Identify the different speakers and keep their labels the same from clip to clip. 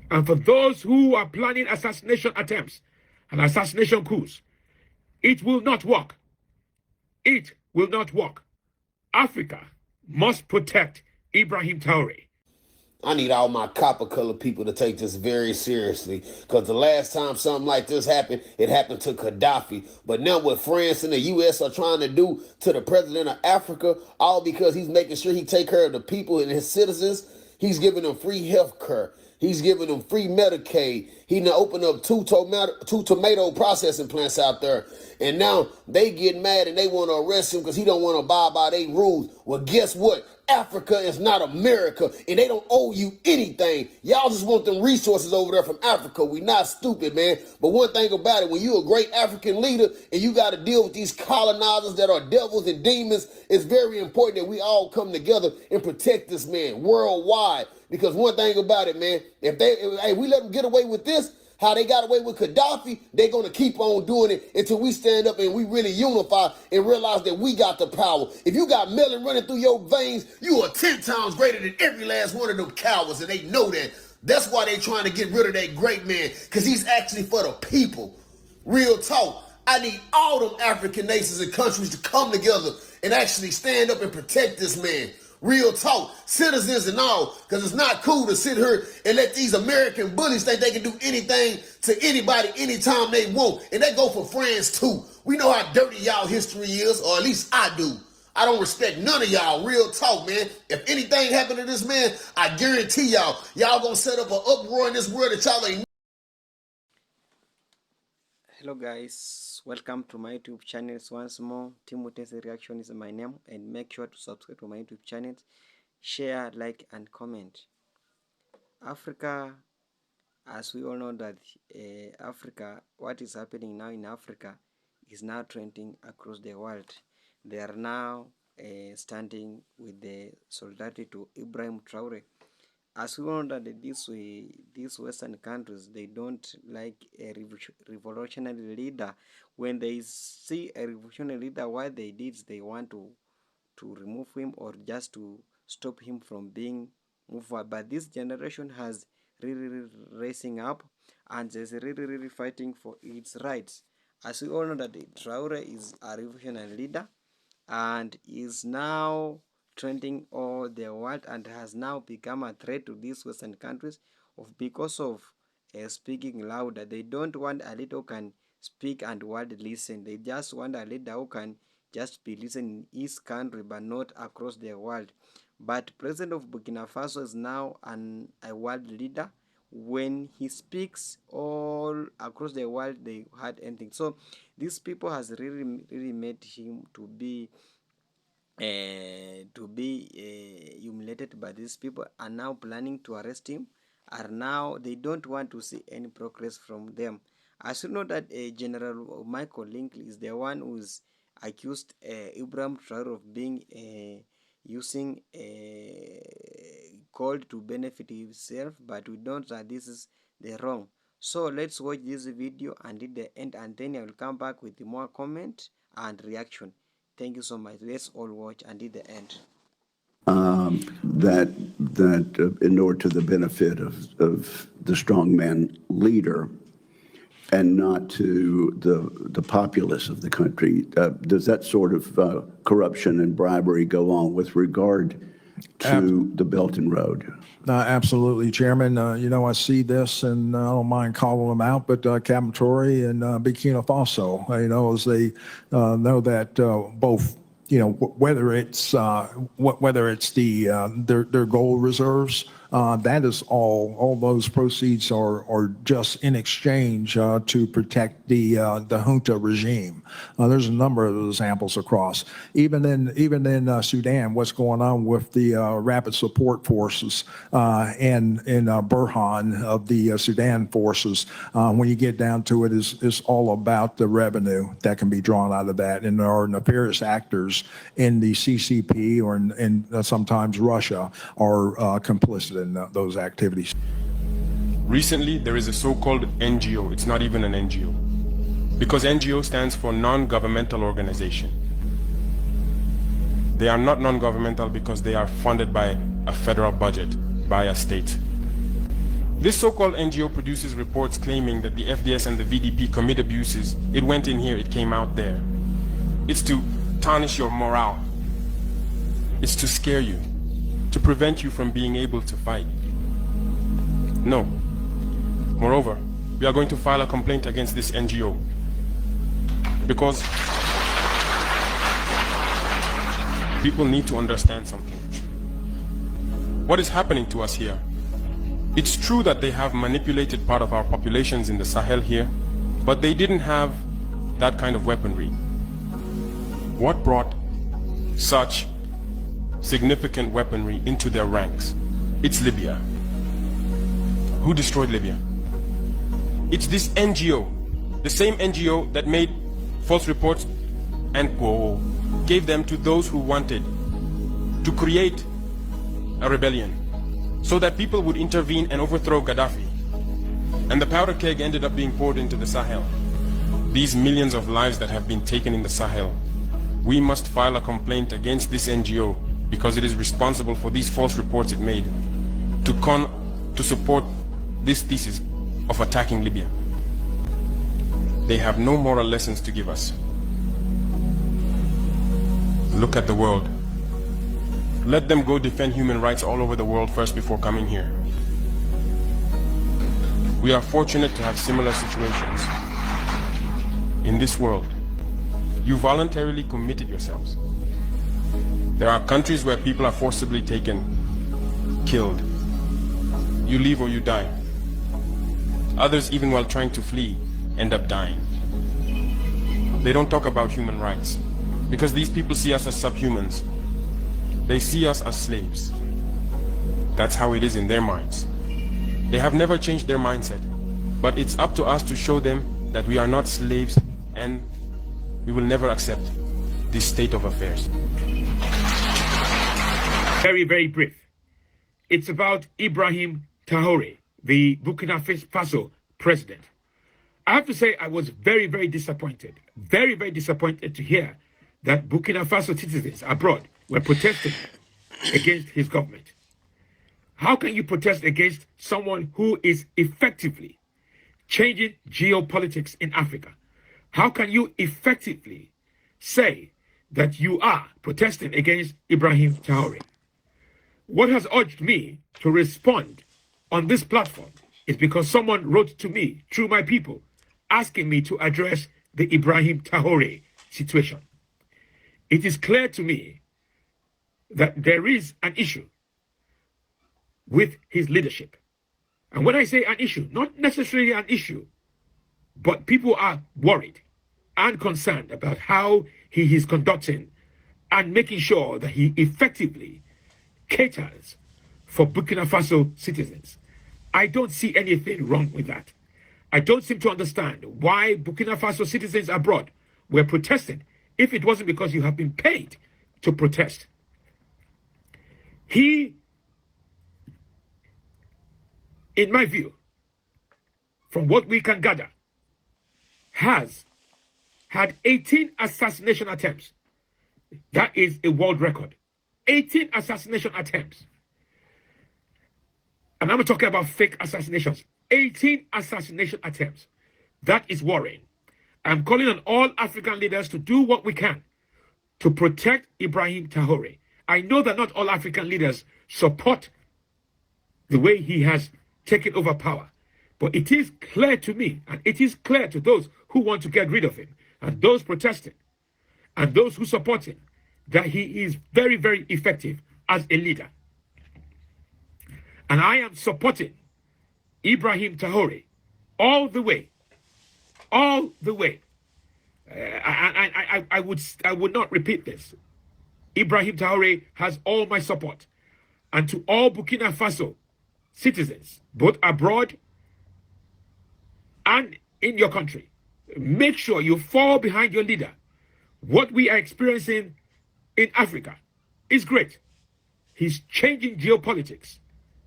Speaker 1: And for those who are planning assassination attempts and assassination coups, it will not work. It will not work. Africa must protect Ibrahim Traore.
Speaker 2: I need all my copper-colored people to take this very seriously, because the last time something like this happened, it happened to Gaddafi. But now what France and the U.S. are trying to do to the president of Africa, all because he's making sure he take care of the people and his citizens, he's giving them free health care. He's giving them free Medicaid. He now opened up two tomato processing plants out there. And now they get mad and they want to arrest him because he don't want to abide by their rules. Well, guess what? Africa is not America, and they don't owe you anything. Y'all just want them resources over there from Africa. We not stupid, man. But one thing about it, when you a great African leader and you got to deal with these colonizers that are devils and demons, it's very important that we all come together and protect this man worldwide. Because one thing about it, man, if we let them get away with this, how they got away with Gaddafi, they're going to keep on doing it until we stand up and we really unify and realize that we got the power. If you got melon running through your veins, you are 10 times greater than every last one of them cowards, and they know that. That's why they trying to get rid of that great man, because he's actually for the people. Real talk. I need all them African nations and countries to come together and actually stand up and protect this man. Real talk, citizens and all, because it's not cool to sit here and let these American bullies think they can do anything to anybody anytime they want. And they go for France too. We know how dirty y'all history is, or at least I do. I don't respect none of y'all. Real talk, man. If anything happened to this man, I guarantee y'all gonna set up an uproar in this world that y'all ain't.
Speaker 3: Hello guys, welcome to my YouTube channels once more. Timothy's Reaction is my name, and make sure to subscribe to my YouTube channel, share, like and comment. Africa, as we all know that Africa, what is happening now in Africa is now trending across the world. They are now standing with the solidarity to Ibrahim Traore. As we know that these Western countries, they don't like a revolutionary leader. When they see a revolutionary leader, what they did is they want to remove him or just to stop him from being moved forward. But this generation has really rising up and is really fighting for its rights. As we all know that Traore is a revolutionary leader and is now trending all the world and has now become a threat to these Western countries because of speaking louder. They don't want a leader who can speak and world listen. They just want a leader who can just be listening in his country but not across the world. But President of Burkina Faso is now a world leader. When he speaks all across the world, they had anything. So these people has really made him to be humiliated by these people, are now planning to arrest him, they don't want to see any progress from them. As you know that General Michael Langley is the one who's accused Ibrahim Traore of being using gold to benefit himself, but we don't that this is the wrong. So let's watch this video until the end, and then I will come back with more comment and reaction. Thank you so much. Let's all watch until the end.
Speaker 4: That in order to the benefit of the strongman leader and not to the populace of the country. Does that sort of corruption and bribery go on with regard to the Belt and Road?
Speaker 5: Absolutely, Chairman. You know, I see this, and I don't mind calling them out, but Captain Traore and Burkina Faso, you know, as they know that both, you know, whether it's their gold reserves, that is all those proceeds are just in exchange to protect the junta regime. There's a number of examples across. Even in Sudan, what's going on with the rapid support forces and Burhan of the Sudan forces, when you get down to it, is all about the revenue that can be drawn out of that. And there are nefarious actors in the CCP or in sometimes Russia are complicit in those activities.
Speaker 6: Recently, there is a so-called NGO. It's not even an NGO, because NGO stands for non-governmental organization. They are not non-governmental because they are funded by a federal budget, by a state. This so-called NGO produces reports claiming that the FDS and the VDP commit abuses. It went in here, it came out there. It's to tarnish your morale. It's to scare you, to prevent you from being able to fight. No. Moreover, we are going to file a complaint against this NGO because people need to understand something. What is happening to us here? It's true that they have manipulated part of our populations in the Sahel here, but they didn't have that kind of weaponry. What brought such significant weaponry into their ranks? It's Libya. Who destroyed Libya? It's this NGO, the same NGO that made false reports and gave them to those who wanted to create a rebellion so that people would intervene and overthrow Gaddafi. And the powder keg ended up being poured into the Sahel. These millions of lives that have been taken in the Sahel, we must file a complaint against this NGO because it is responsible for these false reports it made to support this thesis of attacking Libya. They have no moral lessons to give us. Look at the world. Let them go defend human rights all over the world first before coming here. We are fortunate to have similar situations. In this world, you voluntarily committed yourselves. There are countries where people are forcibly taken, killed. You leave or you die. Others, even while trying to flee, end up dying. They don't talk about human rights because these people see us as subhumans. They see us as slaves. That's how it is in their minds. They have never changed their mindset, but it's up to us to show them that we are not slaves and we will never accept this state of affairs.
Speaker 1: Very, very brief. It's about IBRAHIM TRAORE, the Burkina Faso president. I have to say I was very, very disappointed to hear that Burkina Faso citizens abroad were protesting against his government. How can you protest against someone who is effectively changing geopolitics in Africa? How can you effectively say that you are protesting against IBRAHIM TRAORE? What has urged me to respond on this platform is because someone wrote to me through my people asking me to address the IBRAHIM TRAORE situation. It is clear to me that there is an issue with his leadership. And when I say an issue, not necessarily an issue, but people are worried and concerned about how he is conducting and making sure that he effectively caters for Burkina Faso citizens. I don't see anything wrong with that. I don't seem to understand why Burkina Faso citizens abroad were protesting if it wasn't because you have been paid to protest. He, in my view, from what we can gather, has had 18 assassination attempts. That is a world record. 18 assassination attempts. And I'm talking about fake assassinations. 18 assassination attempts. That is worrying. I'm calling on all African leaders to do what we can to protect IBRAHIM TRAORE. I know that not all African leaders support the way he has taken over power, but it is clear to me, and it is clear to those who want to get rid of him, and those protesting, and those who support him, that he is very, very effective as a leader. And I am supporting IBRAHIM TRAORE all the way. All the way. I would not repeat this. IBRAHIM TRAORE has all my support. And to all Burkina Faso citizens, both abroad and in your country, make sure you fall behind your leader. What we are experiencing in Africa is great. He's changing geopolitics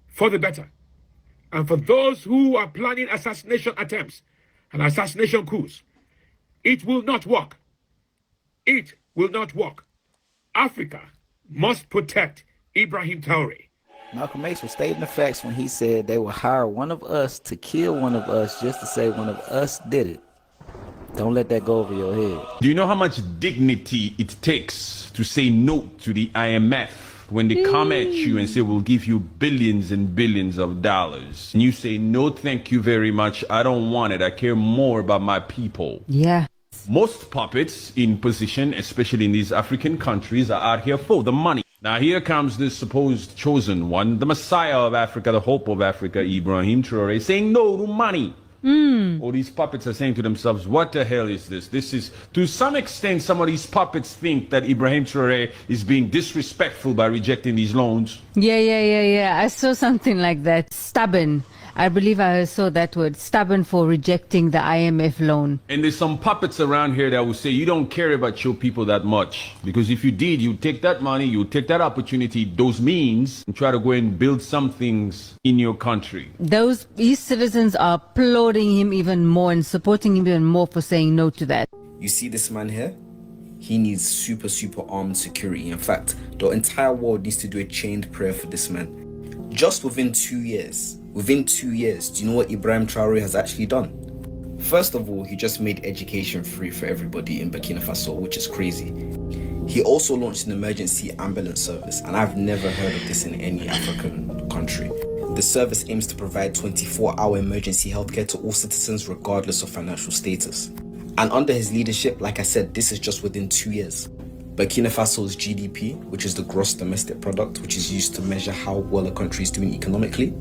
Speaker 1: for the better. And for those who are planning assassination attempts and assassination coups, it will not work. It will not work. Africa must protect IBRAHIM TRAORE.
Speaker 7: Malcolm X was stating the facts when he said they will hire one of us to kill one of us just to say one of us did it. Don't let that go over your head.
Speaker 8: Do you know how much dignity it takes to say no to the IMF when they come at you and say, we'll give you billions and billions of dollars? And you say, no, thank you very much. I don't want it. I care more about my people.
Speaker 9: Yeah.
Speaker 8: Most puppets in position, especially in these African countries, are out here for the money. Now here comes this supposed chosen one, the Messiah of Africa, the hope of Africa, IBRAHIM TRAORE, saying no to money. All these puppets are saying to themselves, what the hell is this? This is, to some extent, some of these puppets think that IBRAHIM TRAORE is being disrespectful by rejecting these loans.
Speaker 9: Yeah. I saw something like that. Stubborn. I believe I saw that word, stubborn, for rejecting the IMF loan.
Speaker 8: And there's some puppets around here that will say, you don't care about your people that much. Because if you did, you'd take that money, you'd take that opportunity, those means, and try to go and build some things in your country.
Speaker 9: These citizens are applauding him even more and supporting him even more for saying no to that.
Speaker 10: You see this man here? He needs super armed security. In fact, the entire world needs to do a chained prayer for this man. Just within 2 years, do you know what IBRAHIM TRAORE has actually done? First of all, he just made education free for everybody in Burkina Faso, which is crazy. He also launched an emergency ambulance service, and I've never heard of this in any African country. The service aims to provide 24-hour emergency healthcare to all citizens regardless of financial status. And under his leadership, like I said, this is just within 2 years. Burkina Faso's GDP, which is the gross domestic product, which is used to measure how well a country is doing economically,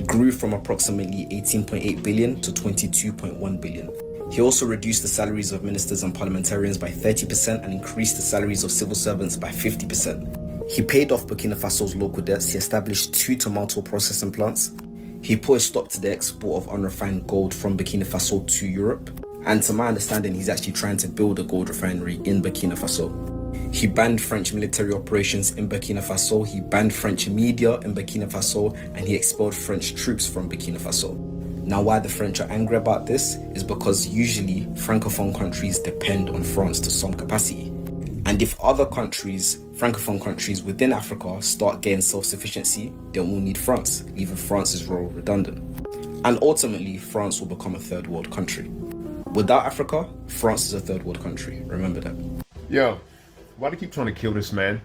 Speaker 10: grew from approximately 18.8 billion to 22.1 billion. He also reduced the salaries of ministers and parliamentarians by 30% and increased the salaries of civil servants by 50%. He paid off Burkina Faso's local debts. He established 2 tomato processing plants. He put a stop to the export of unrefined gold from Burkina Faso to Europe. And to my understanding, he's actually trying to build a gold refinery in Burkina Faso. He banned French military operations in Burkina Faso, he banned French media in Burkina Faso, and he expelled French troops from Burkina Faso. Now, why the French are angry about this is because usually Francophone countries depend on France to some capacity. And if other countries, Francophone countries within Africa, start getting self-sufficiency, then we'll need France, leaving France's role redundant. And ultimately, France will become a third world country. Without Africa, France is a third world country. Remember that.
Speaker 1: Yo, why do you keep trying to kill this man?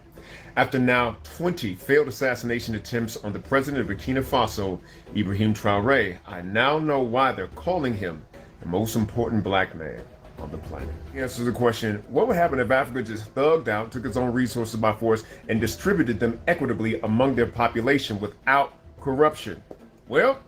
Speaker 1: After now 20 failed assassination attempts on the president of Burkina Faso, IBRAHIM TRAORE, I now know why they're calling him the most important black man on the planet. He answers the question, what would happen if Africa just thugged out, took its own resources by force, and distributed them equitably among their population without corruption? Well,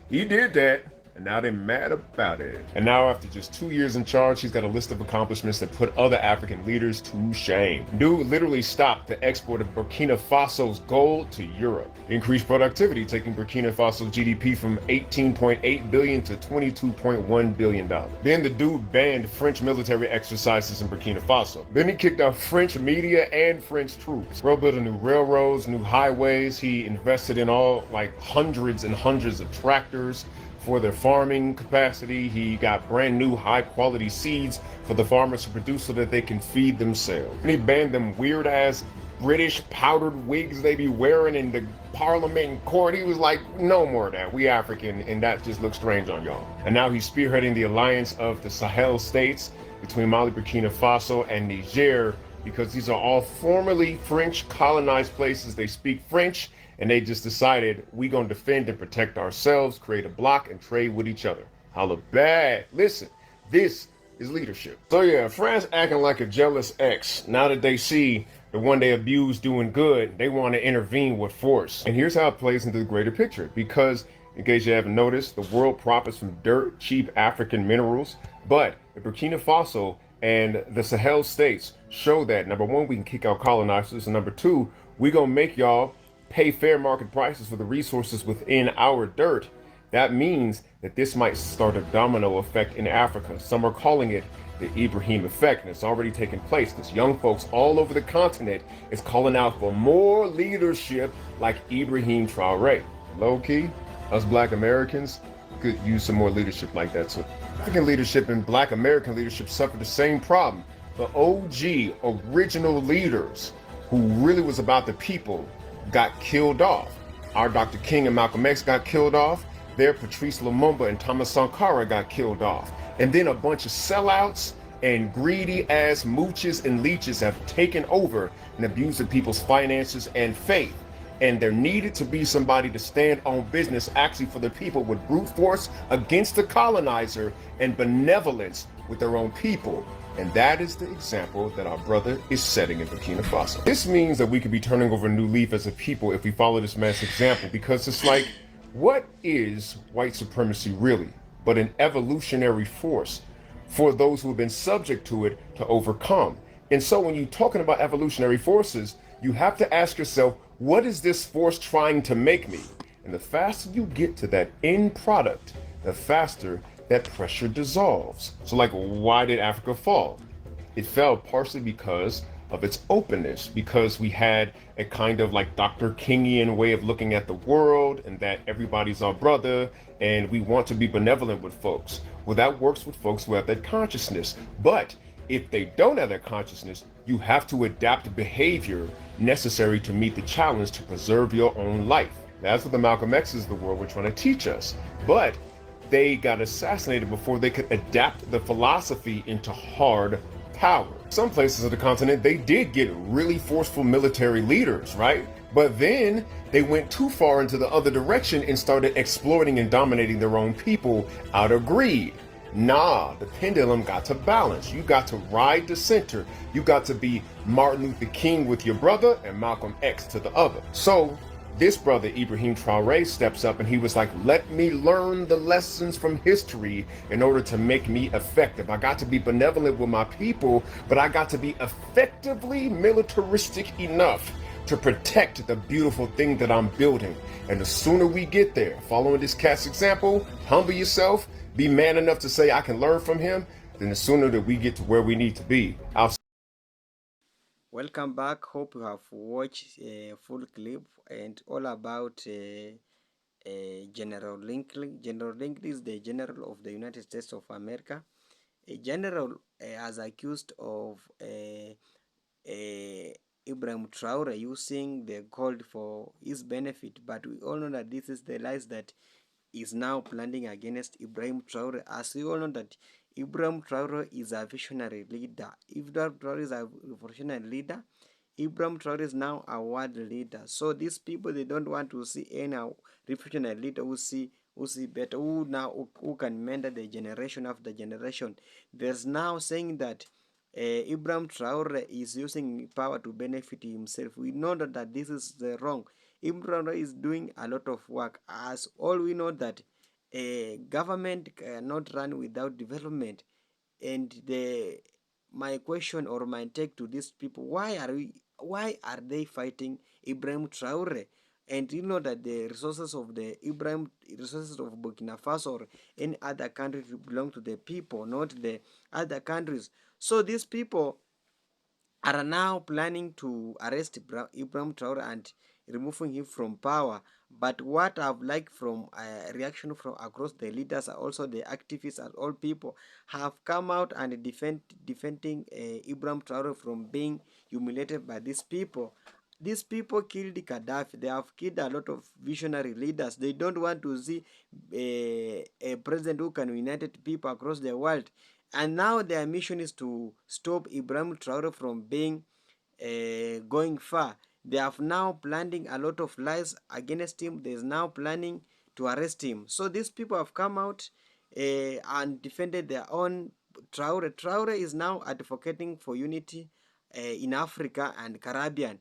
Speaker 1: he did that. And now they're mad about it. And now after just 2 years in charge, he's got a list of accomplishments that put other African leaders to shame. Dude literally stopped the export of Burkina Faso's gold to Europe. Increased productivity, taking Burkina Faso's GDP from 18.8 billion to 22.1 billion dollars. Then the dude banned French military exercises in Burkina Faso. Then he kicked out French media and French troops. Bro built new railroads, new highways. He invested in hundreds and hundreds of tractors for their farming capacity. He got brand new high quality seeds for the farmers to produce so that they can feed themselves. And he banned them weird ass British powdered wigs they be wearing in the parliament and court. He was like, no more of that. We African and that just looks strange on y'all. And now he's spearheading the alliance of the Sahel states between Mali, Burkina Faso, and Niger, because these are all formerly French colonized places. They speak French, and they just decided we gonna defend and protect ourselves, create a block, and trade with each other. Holla bad. Listen, this is leadership. So yeah, France acting like a jealous ex. Now that they see the one they abused doing good, they want to intervene with force. And here's how it plays into the greater picture. Because, in case you haven't noticed, the world profits from dirt, cheap African minerals. But the Burkina Faso and the Sahel states show that, number one, we can kick out colonizers, and number two, we gonna make y'all pay fair market prices for the resources within our dirt. That means that this might start a domino effect in Africa. Some are calling it the IBRAHIM effect, and it's already taken place because young folks all over the continent is calling out for more leadership like IBRAHIM TRAORE. Low-key, us black Americans could use some more leadership like that too. African leadership and black American leadership suffer the same problem. The OG original leaders who really was about the people got killed off.
Speaker 6: our Dr. King and Malcolm X got killed off. Their Patrice Lumumba and Thomas Sankara got killed off. And then a bunch of sellouts and greedy ass mooches and leeches have taken over and abused people's finances and faith. And there needed to be somebody to stand on business actually for the people with brute force against the colonizer and benevolence with their own people. And that is the example that our brother is setting in Burkina Faso. This means that we could be turning over a new leaf as a people if we follow this man's example, because it's like, what is white supremacy really but an evolutionary force for those who have been subject to it to overcome? And so when you're talking about evolutionary forces, you have to ask yourself, what is this force trying to make me? And the faster you get to that end product, the faster that pressure dissolves. So like, why did Africa fall? It fell partially because of its openness, because we had a kind of like Dr. Kingian way of looking at the world, and that everybody's our brother and we want to be benevolent with folks. Well, that works with folks who have that consciousness. But if they don't have that consciousness, you have to adapt behavior necessary to meet the challenge to preserve your own life. That's what the Malcolm X's of the world were trying to teach us. But they got assassinated before they could adapt the philosophy into hard power. Some places of the continent, they did get really forceful military leaders, right? But then they went too far into the other direction and started exploiting and dominating their own people out of greed. Nah, the pendulum got to balance. You got to ride the center. You got to be Martin Luther King with your brother and Malcolm X to the other. So this brother, IBRAHIM TRAORE, steps up and he was like, let me learn the lessons from history in order to make me effective. I got to be benevolent with my people, but I got to be effectively militaristic enough to protect the beautiful thing that I'm building. And the sooner we get there, following this cat's example, humble yourself, be man enough to say I can learn from him, then the sooner that we get to where we need to be.
Speaker 3: Welcome back. Hope you have watched a full clip and all about General Langley. General Langley is the General of the United States of America. A general as accused of Ibrahim Traore using the gold for his benefit, but we all know that this is the lies that is now planning against Ibrahim Traore, as we all know that Ibrahim Traore is a visionary leader. Ibrahim Traore is a revolutionary leader. Ibrahim Traore is now a world leader. So these people, they don't want to see any revolutionary leader who see better, who can mentor the generation after generation. There's now saying that Ibrahim Traore is using power to benefit himself. We know that this is wrong. Ibrahim Traore is doing a lot of work, as all we know that a government cannot run without development. And my question or my take to these people, why are they fighting Ibrahim Traore? And you know that the resources of resources of Burkina Faso or any other country belong to the people, not the other countries. So these people are now planning to arrest Ibrahim Traore and removing him from power. But what I've liked from reaction from across the leaders, also the activists and all people, have come out and defending Ibrahim Traore from being humiliated by these people. These people killed Gaddafi. They have killed a lot of visionary leaders. They don't want to see a president who can unite people across the world. And now their mission is to stop Ibrahim Traore from being going far. They have now planning a lot of lies against him. There's now planning to arrest him. So these people have come out and defended their own Traore. Traore is now advocating for unity in Africa and Caribbean.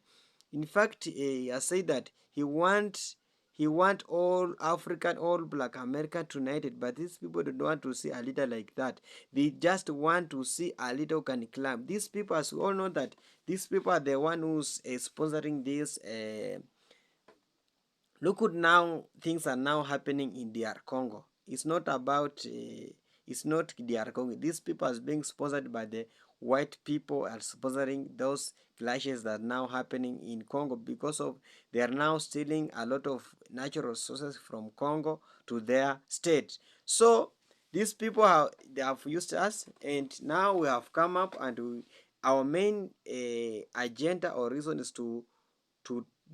Speaker 3: In fact, he has said that he want all African, all Black America united, but these people don't want to see a leader like that. They just want to see a leader who can climb. These people, as we all know, that these people are the one who's sponsoring this. Look at now, things are now happening in DR Congo. It's not about, it's not DR Congo. These people are being sponsored by the white people, are sponsoring those clashes that are now happening in Congo because of they are now stealing a lot of natural resources from Congo to their state. So these people they have used us, and now we have come up and our main agenda or reason is to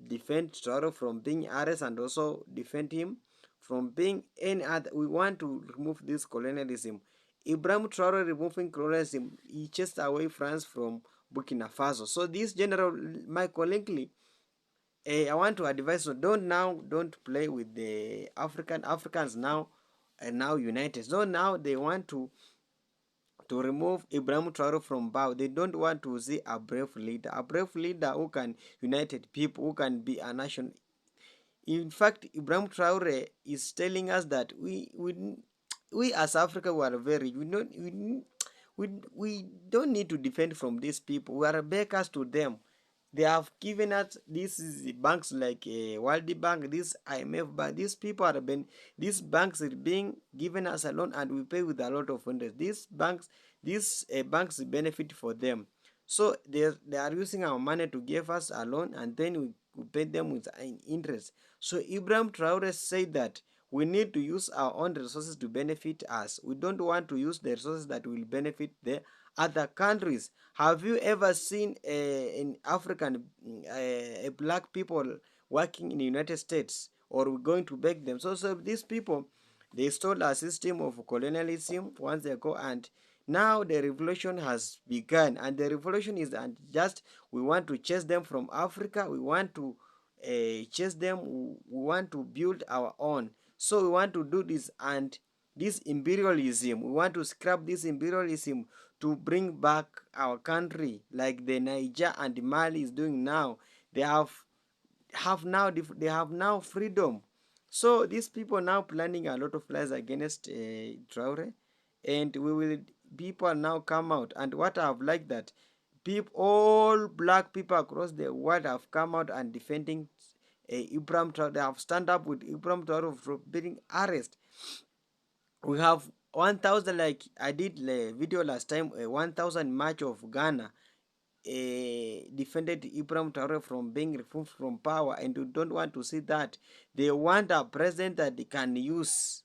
Speaker 3: defend Traore from being arrested and also defend him from being any other. We want to remove this colonialism. Ibrahim Traore removing colonialism, he chased away France from Burkina Faso. So this General Michael Langley, I want to advise you, don't play with the Africans now and now united. So now they want to remove Ibrahim Traore from power. They don't want to see a brave leader who can unite people, who can be a nation. In fact, Ibrahim Traore is telling us that we as Africa, we are very, we don't need to defend from these people. We are beggars to them. They have given us these banks like World Bank, this IMF, but these people are being, these banks are being given us a loan and we pay with a lot of interest. These banks benefit for them. So they are using our money to give us a loan and then we pay them with interest. So Ibrahim Traore said that we need to use our own resources to benefit us. We don't want to use the resources that will benefit the other countries. Have you ever seen in African black people working in the United States, or we're going to beg them? So these people, they stole a system of colonialism once ago, and now the revolution has begun. And the revolution is just, we want to chase them from Africa. We want to chase them. We want to build our own. So we want to do this, and this imperialism, we want to scrap this imperialism to bring back our country like the Niger and Mali is doing now. They have now freedom. So these people now planning a lot of lies against Traore, and people now come out. And what I've liked that all black people across the world have come out and defending Ibrahim Traore. They have stand up with Ibrahim Traore for being arrested. We have 1,000, like I did the video last time, 1,000 march of Ghana defended Ibrahim Traore from being removed from power, and you don't want to see that. They want a president that they can use.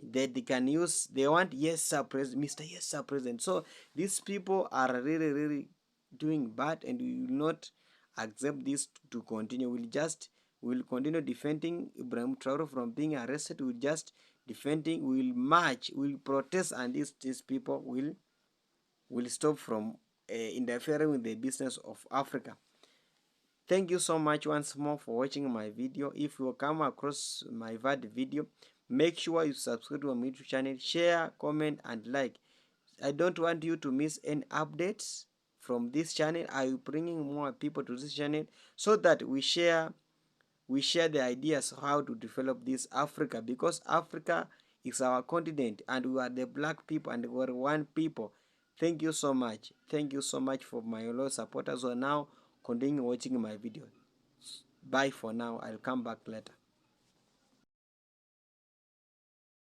Speaker 3: They want yes sir president, Mr. Yes sir president. So these people are really, really doing bad, and we will not accept this to continue. We'll continue defending Ibrahim Traore from being arrested. We'll just defending, we'll march, we'll protest, and these people will stop from interfering with the business of Africa. Thank you so much once more for watching my video. If you come across my video, make sure you subscribe to my YouTube channel, share, comment, and like. I don't want you to miss any updates from this channel. I'm bringing more people to this channel so that we share the ideas how to develop this Africa, because Africa is our continent and we are the black people and we're one people. Thank you so much. Thank you so much for my loyal supporters. So now continue watching my video. Bye for now. I'll come back later.